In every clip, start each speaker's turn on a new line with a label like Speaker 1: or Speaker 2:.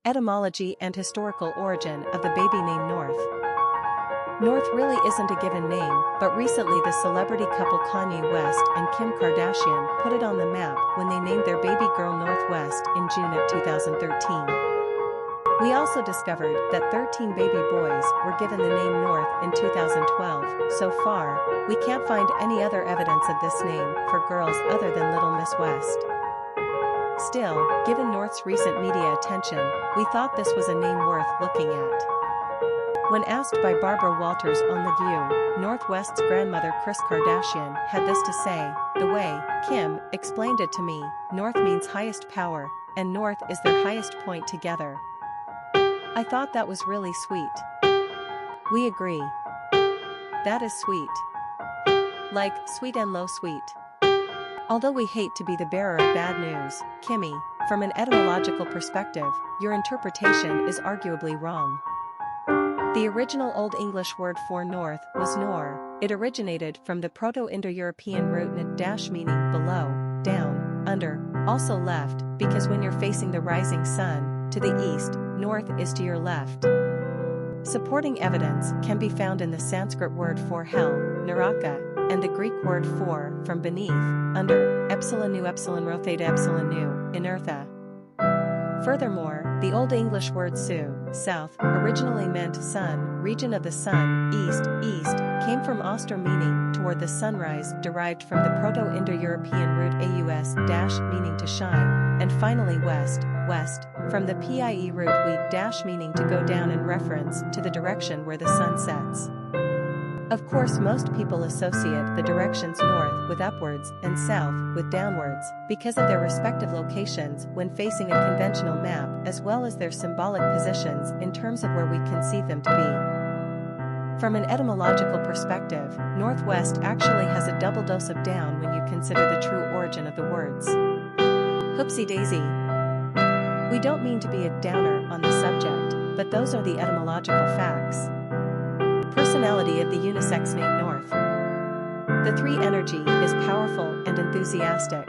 Speaker 1: Etymology and historical origin of the baby name North. North really isn't a given name, but recently the celebrity couple Kanye West and Kim Kardashian put it on the map when they named their baby girl Northwest in June of 2013. We also discovered that 13 baby boys were given the name North in 2012. So far, we can't find any other evidence of this name for girls other than Little Miss West. Still, given North's recent media attention, we thought this was a name worth looking at. When asked by Barbara Walters on The View, Northwest's grandmother Kris Kardashian had this to say: "The way Kim explained it to me, North means highest power, and North is their highest point together." I thought that was really sweet. We agree. That is sweet. Like sweet and low sweet. Although we hate to be the bearer of bad news, Kimmy, from an etymological perspective, your interpretation is arguably wrong. The original Olde English word for north was nor. It originated from the Proto Indo-European root ned meaning below, down, under, also left, because when you're facing the rising sun, to the east, north is to your left. Supporting evidence can be found in the Sanskrit word for hell, naraka, and the Greek word for, from beneath, under, epsilon nu, inertha. Furthermore, the Old English word su, south, originally meant sun, region of the sun, east, came from auster meaning toward the sunrise, derived from the Proto Indo-European root aus, meaning to shine, and finally west, from the pie root we, meaning to go down, in reference to the direction where the sun sets. Of course, most people associate the directions north with upwards and south with downwards because of their respective locations when facing a conventional map, as well as their symbolic positions in terms of where we conceive them to be. From an etymological perspective, northwest actually has a double dose of down when you consider the true origin of the words. Whoopsie daisy. We don't mean to be a downer on the subject, but those are the etymological facts. Personality of the unisex name North. The three energy is powerful and enthusiastic.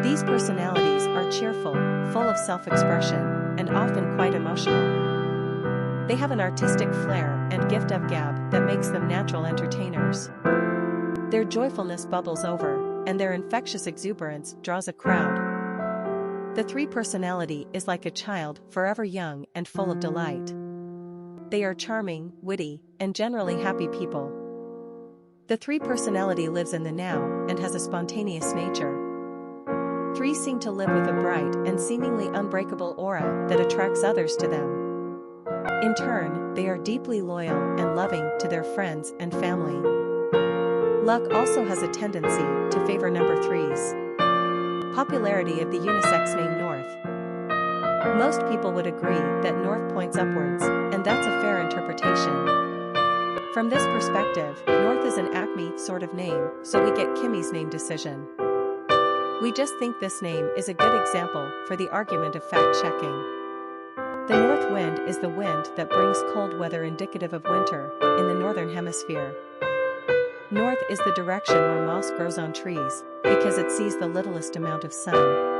Speaker 1: These personalities are cheerful, full of self-expression, and often quite emotional. They have an artistic flair and gift of gab that makes them natural entertainers. Their joyfulness bubbles over, and their infectious exuberance draws a crowd. The three personality is like a child, forever young and full of delight. They are charming, witty, and generally happy people. The three personality lives in the now and has a spontaneous nature. Three seem to live with a bright and seemingly unbreakable aura that attracts others to them. In turn, they are deeply loyal and loving to their friends and family. Luck also has a tendency to favor number threes. Popularity of the unisex name North. Most people would agree that North points upwards, and that's a fair interpretation. From this perspective, North is an Acme sort of name, so we get Kimmy's name decision. We just think this name is a good example for the argument of fact-checking. The north wind is the wind that brings cold weather indicative of winter in the northern hemisphere. North is the direction where moss grows on trees, because it sees the littlest amount of sun.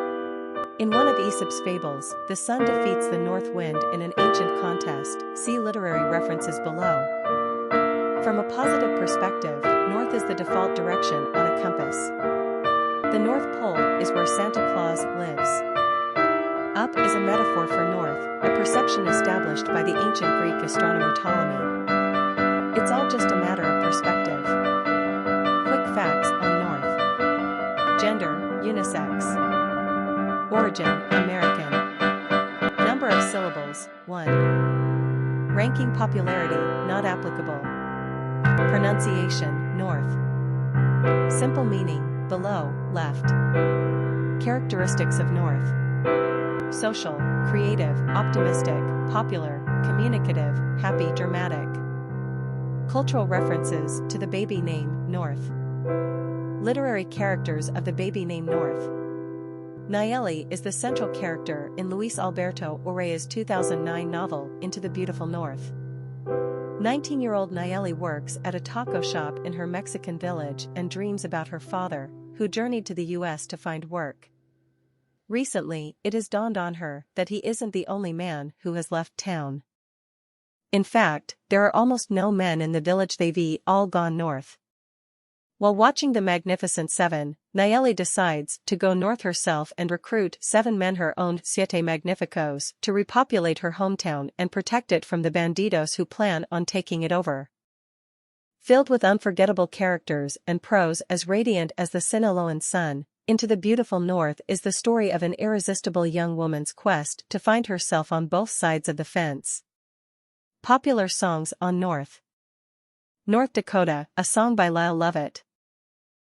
Speaker 1: In one of Aesop's fables, the sun defeats the north wind in an ancient contest. See literary references below. From a positive perspective, north is the default direction on a compass. The North Pole is where Santa Claus lives. Up is a metaphor for north, a perception established by the ancient Greek astronomer Ptolemy. It's all just a matter of perspective. Quick facts on north. Gender, unisex. Origin, American. Number of syllables, 1. Ranking popularity, not applicable. Pronunciation, north. Simple meaning, below, left. Characteristics of north. Social, creative, optimistic, popular, communicative, happy, dramatic. Cultural references to the baby name, North. Literary characters of the baby name North. Nayeli is the central character in Luis Alberto Urrea's 2009 novel Into the Beautiful North. 19-year-old Nayeli works at a taco shop in her Mexican village and dreams about her father, who journeyed to the US to find work. Recently, it has dawned on her that he isn't the only man who has left town. In fact, there are almost no men in the village, they've all gone north. While watching The Magnificent Seven, Nayeli decides to go north herself and recruit 7 men, her own Siete Magnificos, to repopulate her hometown and protect it from the bandidos who plan on taking it over. Filled with unforgettable characters and prose as radiant as the Sinaloan sun, Into the Beautiful North is the story of an irresistible young woman's quest to find herself on both sides of the fence. Popular songs on North Dakota, a song by Lyle Lovett.